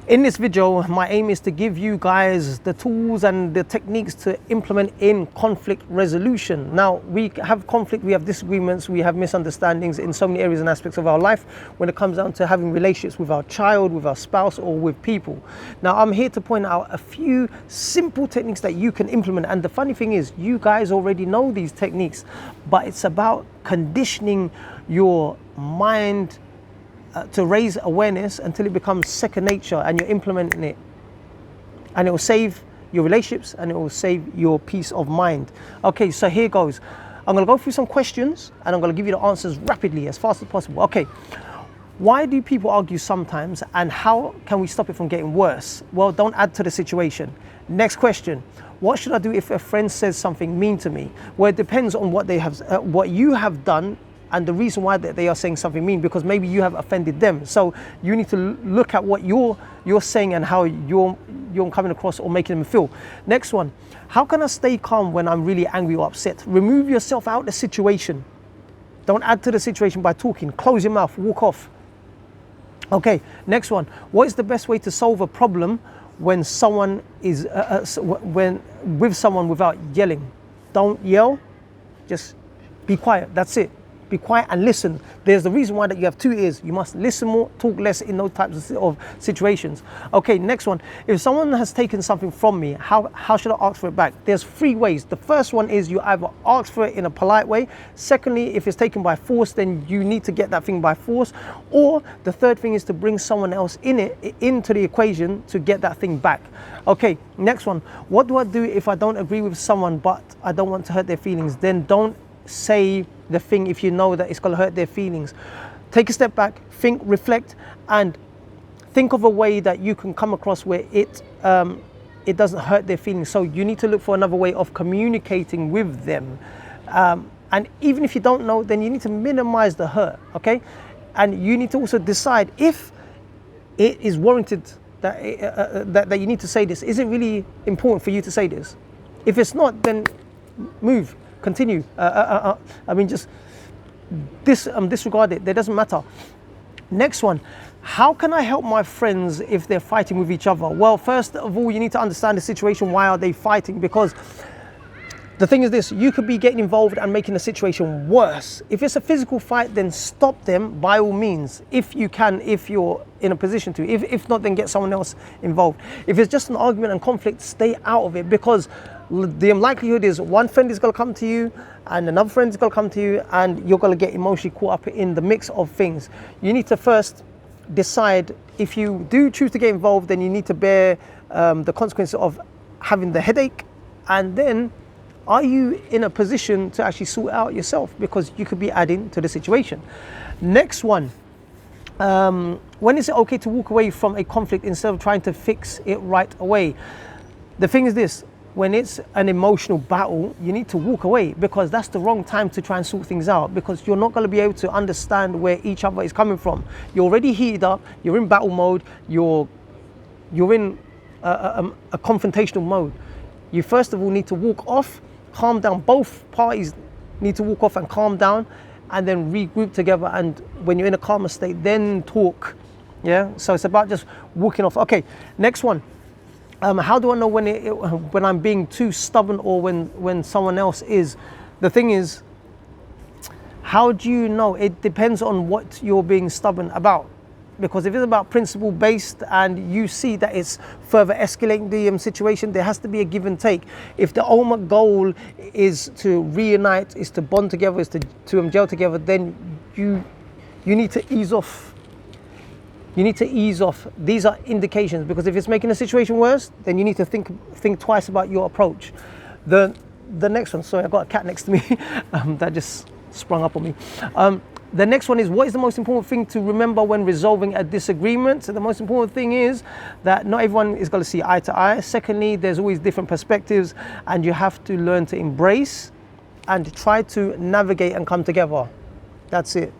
In this video, my aim is to give you guys the tools and the techniques to implement in conflict resolution. Now, we have conflict, we have disagreements, we have misunderstandings in so many areas and aspects of our life when it comes down to having relationships with our child, with our spouse, or with people. Now, I'm here to point out a few simple techniques that you can implement. And the funny thing is, you guys already know these techniques, but it's about conditioning your mind to raise awareness until it becomes second nature and you're implementing it, and it will save your relationships and it will save your peace of mind. Okay, so here goes. I'm going to go through some questions and I'm going to give you the answers rapidly, as fast as possible. Okay, why do people argue sometimes, and how can we stop it from getting worse? Well, don't add to the situation. Next question. What should I do if a friend says something mean to me? Well, it depends on what they have, what you have done, and the reason why they are saying something mean, because maybe you have offended them. So you need to look at what you're saying and how you're coming across or making them feel. Next one, how can I stay calm when I'm really angry or upset? Remove yourself out of the situation. Don't add to the situation by talking. Close your mouth, walk off. Okay, next one, what is the best way to solve a problem when someone is, with someone without yelling? Don't yell, just be quiet, that's it. Be quiet and listen. There's the reason why that you have two ears. You must listen more, talk less in those types of situations. Okay, next one. If someone has taken something from me, how should I ask for it back? There's three ways. The first one is you either ask for it in a polite way. Secondly, if it's taken by force, then you need to get that thing by force. Or the third thing is to bring someone else into the equation to get that thing back. Okay, next one. What do I do if I don't agree with someone but I don't want to hurt their feelings? Then don't say the thing if you know that it's going to hurt their feelings. Take a step back, think, reflect, and think of a way that you can come across where it doesn't hurt their feelings. So you need to look for another way of communicating with them. And even if you don't know, then you need to minimize the hurt, okay? And you need to also decide if it is warranted that you need to say this. Is it really important for you to say this? If it's not, then move. Continue. I mean, just disregard it. That doesn't matter. Next one. How can I help my friends if they're fighting with each other? Well, first of all, you need to understand the situation. Why are they fighting? Because the thing is this, you could be getting involved and making the situation worse. If it's a physical fight, then stop them by all means, if you can, if you're in a position to. If not, then get someone else involved. If it's just an argument and conflict, stay out of it, because the likelihood is one friend is going to come to you and another friend is going to come to you, and you're going to get emotionally caught up in the mix of things. You need to first decide, if you do choose to get involved, then you need to bear the consequences of having the headache, and then are you in a position to actually sort out yourself, because you could be adding to the situation. Next one, when is it okay to walk away from a conflict instead of trying to fix it right away? The thing is this, when it's an emotional battle, you need to walk away, because that's the wrong time to try and sort things out, because you're not going to be able to understand where each other is coming from. You're already heated up, you're in battle mode, you're in a confrontational mode. You first of all need to walk off, calm down. Both parties need to walk off and calm down, and then regroup together, and when you're in a calmer state, then talk. Yeah, so it's about just walking off. Okay, next one. How do I know when I'm being too stubborn, or when someone else is? The thing is, how do you know? It depends on what you're being stubborn about. Because if it's about principle based and you see that it's further escalating the situation, there has to be a give and take. If the ultimate goal is to reunite, is to bond together, is to gel together, then you need to ease off. You need to ease off. These are indications, because if it's making the situation worse, then you need to think twice about your approach. The next one, sorry, I've got a cat next to me that just sprung up on me. The next one is, what is the most important thing to remember when resolving a disagreement? So the most important thing is that not everyone is going to see eye to eye. Secondly, there's always different perspectives, and you have to learn to embrace and try to navigate and come together. That's it.